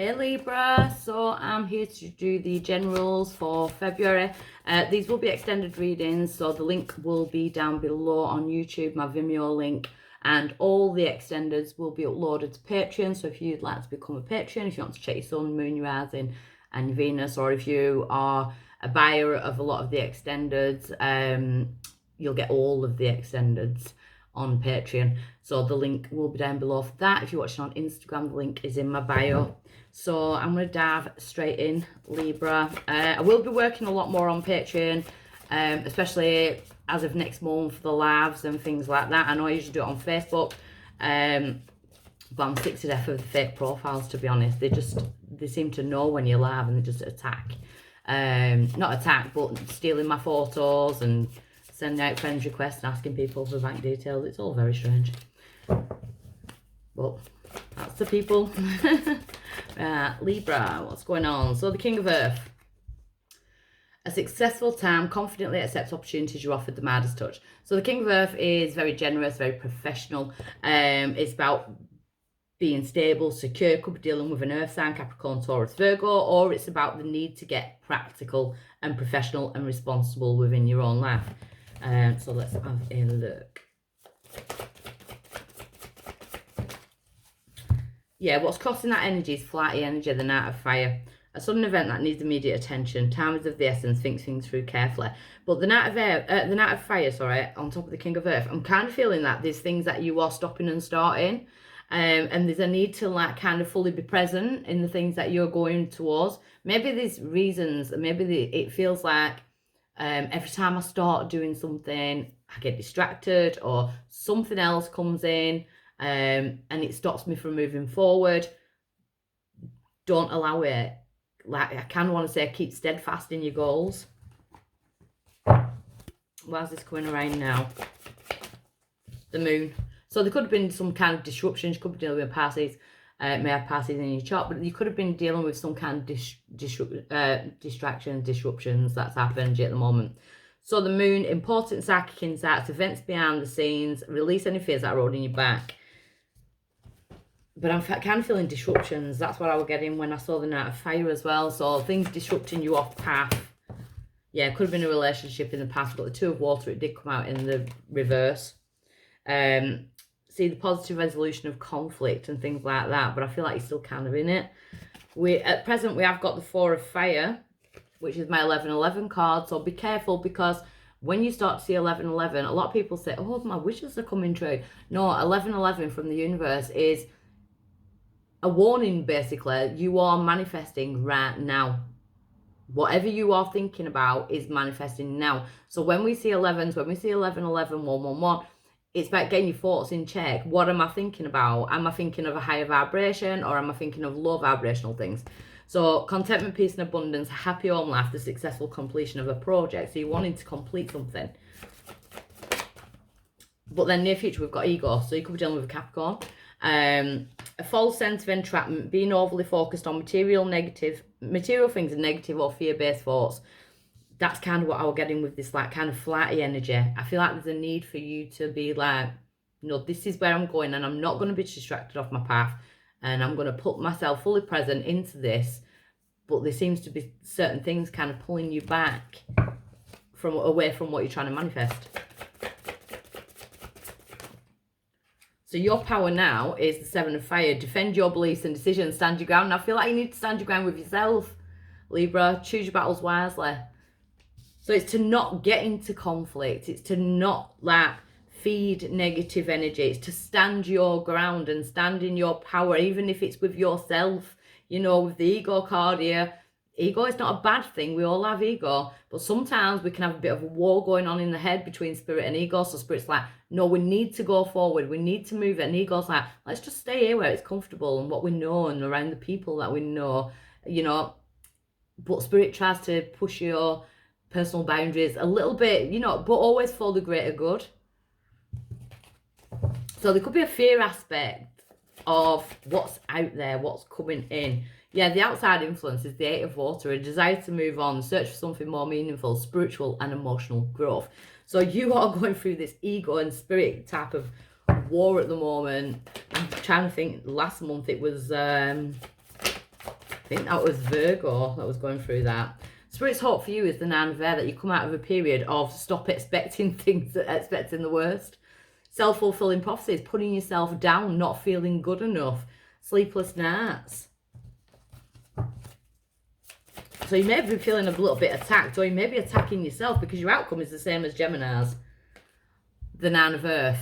Hey Libra, so I'm here to do the generals for February. These will be extended readings, so the link will be down below on YouTube, my Vimeo link, and all the extenders will be uploaded to Patreon. So if you'd like to become a patron, if you want to check your sun, moon, your rising and your Venus, or if you are a buyer of a lot of the extenders, you'll get all of the extenders on Patreon. So the link will be down below for that. If you're watching on Instagram, the link is in my bio. So I'm going to dive straight in, Libra. I will be working a lot more on Patreon, especially as of next month, the lives and things like that. I know I usually do it on Facebook, but I'm sick to death of the fake profiles, to be honest. They seem to know when you're live and they just attack. Not attack, but stealing my photos and sending out friends requests and asking people for bank details. It's all very strange. But that's the people. Libra, what's going on? So the King of Earth. A successful time confidently accepts opportunities you're offered, the Midas touch. So the King of Earth is very generous, very professional. It's about being stable, secure. Could be dealing with an earth sign, Capricorn, Taurus, Virgo, or it's about the need to get practical and professional and responsible within your own life. So let's have a look. Yeah, what's crossing that energy is flighty energy, the Knight of Fire. A sudden event that needs immediate attention. Time is of the essence. Think things through carefully. But the Knight of Fire, sorry, on top of the King of Earth, I'm kind of feeling that there's things that you are stopping and starting, and there's a need to like kind of fully be present in the things that you're going towards. Maybe there's reasons. Maybe it feels like every time I start doing something, I get distracted or something else comes in. And it stops me from moving forward. Don't allow it. Like, I kind of want to say keep steadfast in your goals. Why's this coming around now? The moon. So there could have been some kind of disruptions. You could be dealing with Pisces. May have Pisces in your chart, but you could have been dealing with some kind of distractions, disruptions that's happened at the moment. So the moon, important psychic insights, events behind the scenes, release any fears that are holding you back. But I'm kind of feeling disruptions. That's what I was getting when I saw the Knight of Fire as well. So things disrupting you off path. Yeah, it could have been a relationship in the past. But the Two of Water, it did come out in the reverse. See the positive resolution of conflict and things like that. But I feel like you're still kind of in it. At present, we have got the Four of Fire, which is my 1111 card. So be careful, because when you start to see 1111, a lot of people say, oh, my wishes are coming true. No, 1111 from the universe is a warning, basically. You are manifesting right now. Whatever you are thinking about is manifesting now. So when we see 11s, when we see 1111, 111, it's about getting your thoughts in check. What am I thinking about? Am I thinking of a higher vibration, or am I thinking of low vibrational things? So contentment, peace and abundance, a happy home life, the successful completion of a project. So you're wanting to complete something. But then near future, we've got ego. So you could be dealing with a Capricorn. A false sense of entrapment, being overly focused on material things and negative or fear-based thoughts. That's kind of what I was getting with this, like, kind of flighty energy. I feel like there's a need for you to be like, no, this is where I'm going, and I'm not going to be distracted off my path, and I'm going to put myself fully present into this. But there seems to be certain things kind of pulling you back away from what you're trying to manifest. So your power now is the Seven of Fire. Defend your beliefs and decisions. Stand your ground. And I feel like you need to stand your ground with yourself, Libra. Choose your battles wisely. So it's to not get into conflict. It's to not, like, feed negative energy. It's to stand your ground and stand in your power, even if it's with yourself. You know, with the ego card here, ego is not a bad thing. We all have ego. But sometimes we can have a bit of a war going on in the head between spirit and ego. So spirit's like, no, we need to go forward. We need to move it. And ego's like, let's just stay here where it's comfortable and what we know and around the people that we know, you know. But spirit tries to push your personal boundaries a little bit, you know, but always for the greater good. So there could be a fear aspect of what's out there, what's coming in. Yeah, the outside influence is the Eight of Water, a desire to move on, search for something more meaningful, spiritual and emotional growth. So you are going through this ego and spirit type of war at the moment. I'm trying to think, last month it was think that was Virgo that was going through that. Spirit's hope for you is the Nine of Air, that you come out of a period of stop expecting things, expecting the worst. Self-fulfilling prophecies, putting yourself down, not feeling good enough. Sleepless nights. So you may be feeling a little bit attacked, or you may be attacking yourself because your outcome is the same as Gemini's. The Nine of Earth.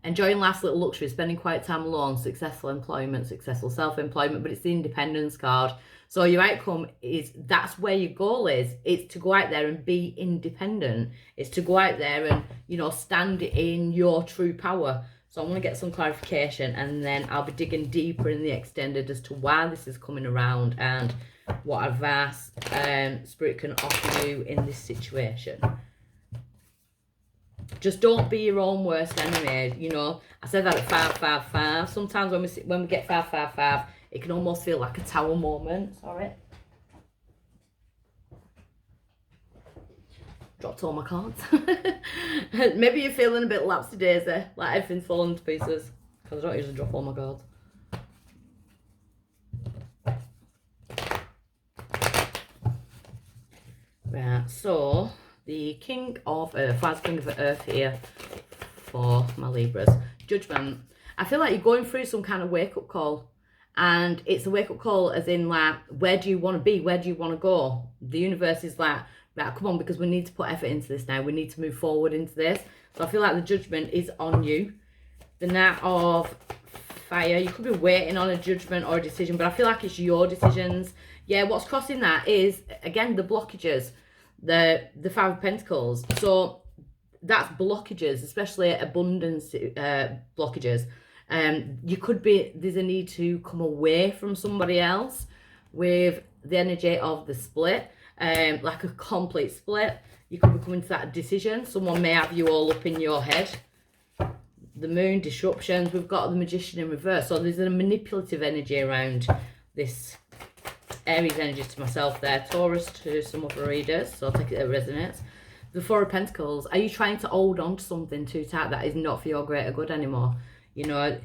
Enjoying life's little luxuries, spending quiet time alone, successful employment, successful self-employment, but it's the independence card. So your outcome is, that's where your goal is. It's to go out there and be independent. It's to go out there and, you know, stand in your true power. So I'm going to get some clarification, and then I'll be digging deeper in the extended as to why this is coming around and what advice Spirit can offer you in this situation. Just don't be your own worst enemy. You know, I said that at 555. Sometimes when we get 555, it can almost feel like a tower moment. Sorry. Dropped all my cards. Maybe you're feeling a bit lapsy-daisy, like everything's falling to pieces, because I don't usually drop all my cards. Right, so the King of Earth, why's King of Earth here for my Libras? Judgment. I feel like you're going through some kind of wake-up call, and it's a wake-up call as in, like, where do you want to be? Where do you want to go? The universe is like, right, come on, because we need to put effort into this now. We need to move forward into this. So I feel like the judgment is on you. The Knight of Fire, you could be waiting on a judgment or a decision, but I feel like it's your decisions. Yeah, what's crossing that is, again, the blockages. The Five of Pentacles. So that's blockages, especially abundance blockages. You could be, there's a need to come away from somebody else with the energy of the split, like a complete split. You could be coming to that decision. Someone may have you all up in your head. The Moon, disruptions. We've got the Magician in reverse. So there's a manipulative energy around this. Aries energy to myself there, Taurus to some other readers, so I'll take it that resonates. The Four of Pentacles, are you trying to hold on to something too tight that is not for your greater good anymore? You know,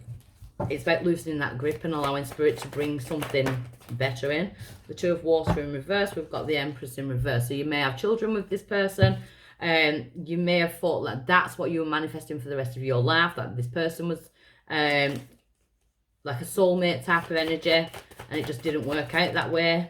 it's about loosening that grip and allowing Spirit to bring something better in. The Two of Water in reverse, we've got the Empress in reverse. So you may have children with this person, and you may have thought that that's what you were manifesting for the rest of your life, that this person was like a soulmate type of energy, and it just didn't work out that way.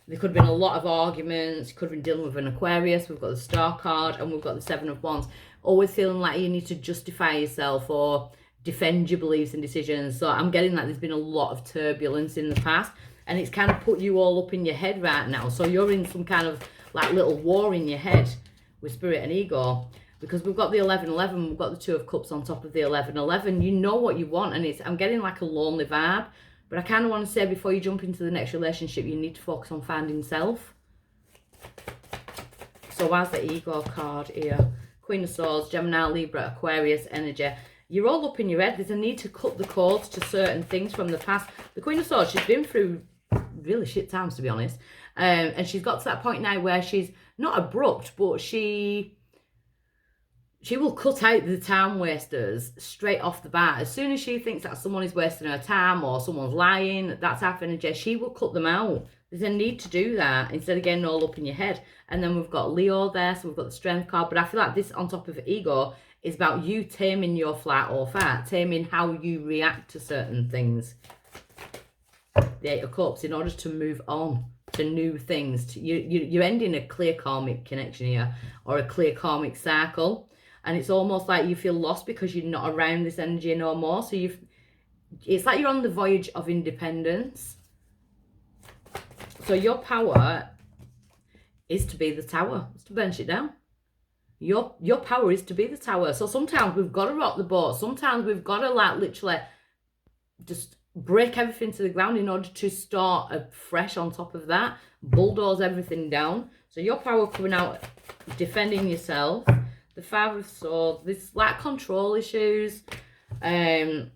There could have been a lot of arguments. You could have been dealing with an Aquarius. We've got the Star card, and we've got the Seven of Wands. Always feeling like you need to justify yourself or defend your beliefs and decisions. So I'm getting that there's been a lot of turbulence in the past, and it's kind of put you all up in your head right now. So you're in some kind of like little war in your head with Spirit and Ego. Because we've got the 11-11, we've got the Two of Cups on top of the 11-11. You know what you want, and I'm getting like a lonely vibe. But I kind of want to say, before you jump into the next relationship, you need to focus on finding self. So why's the Ego card here? Queen of Swords, Gemini, Libra, Aquarius energy. You're all up in your head. There's a need to cut the cords to certain things from the past. The Queen of Swords, she's been through really shit times, to be honest. And she's got to that point now where she's not abrupt, but she will cut out the time wasters straight off the bat. As soon as she thinks that someone is wasting her time or someone's lying, that type of energy, she will cut them out. There's a need to do that instead of getting all up in your head. And then we've got Leo there, so we've got the Strength card. But I feel like this on top of Ego is about you taming your flight or fight, taming how you react to certain things. The Eight of Cups, in order to move on to new things. You're ending a clear karmic connection here, or a clear karmic cycle. And it's almost like you feel lost because you're not around this energy no more. So it's like you're on the voyage of independence. So your power is to be the tower. It's to burn shit down. Your power is to be the tower. So sometimes we've got to rock the boat. Sometimes we've got to like literally just break everything to the ground in order to start afresh on top of that. Bulldoze everything down. So your power coming out, defending yourself. The Five of Swords, this like control issues, to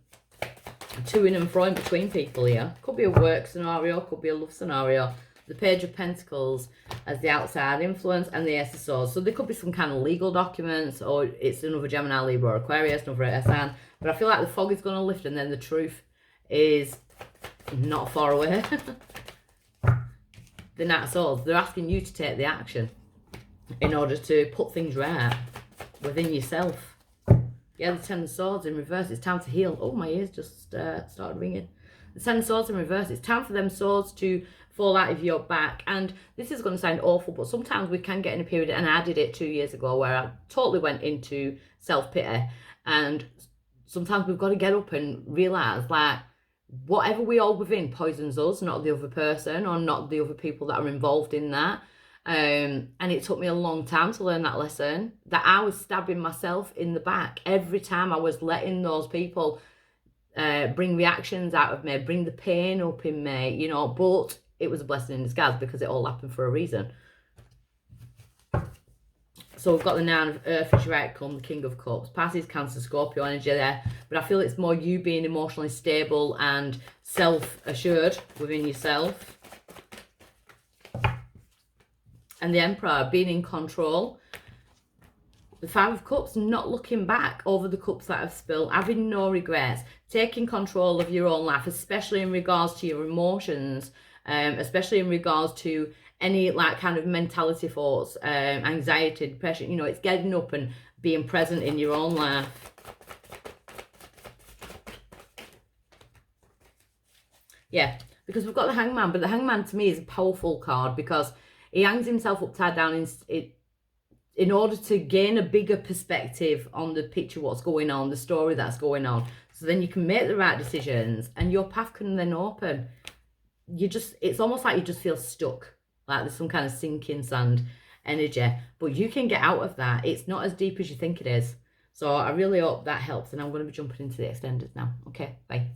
in and fro in between people here. Could be a work scenario, could be a love scenario. The Page of Pentacles as the outside influence, and the Ace of Swords. So there could be some kind of legal documents, or it's another Gemini, Libra, or Aquarius, another SN. But I feel like the fog is going to lift, and then the truth is not far away. the Knight of Swords, they're asking you to take the action in order to put things right within yourself. Yeah, the Ten of Swords in reverse. It's time to heal. Oh, my ears just started ringing. The Ten of Swords in reverse. It's time for them swords to fall out of your back. And this is going to sound awful, but sometimes we can get in a period, and I did it 2 years ago, where I totally went into self-pity. And sometimes we've got to get up and realise, like, whatever we hold within poisons us, not the other person or not the other people that are involved in that. And it took me a long time to learn that lesson, that I was stabbing myself in the back every time I was letting those people bring reactions out of me, bring the pain up in me, you know. But it was a blessing in disguise, because it all happened for a reason. So we've got the Nine of Earth as your outcome, the King of Cups, Pisces, Cancer, Scorpio energy there. But I feel it's more you being emotionally stable and self-assured within yourself. And the Emperor, being in control. The Five of Cups, not looking back over the cups that have spilled, having no regrets, taking control of your own life, especially in regards to your emotions, especially in regards to any like kind of mentality thoughts, anxiety, depression. You know, it's getting up and being present in your own life. Yeah, because we've got the Hangman, but the Hangman to me is a powerful card, because he hangs himself upside down in order to gain a bigger perspective on the picture, what's going on, the story that's going on. So then you can make the right decisions and your path can then open. It's almost like you just feel stuck, like there's some kind of sinking sand energy, but you can get out of that. It's not as deep as you think it is. So I really hope that helps, and I'm going to be jumping into the extended now. Okay, bye.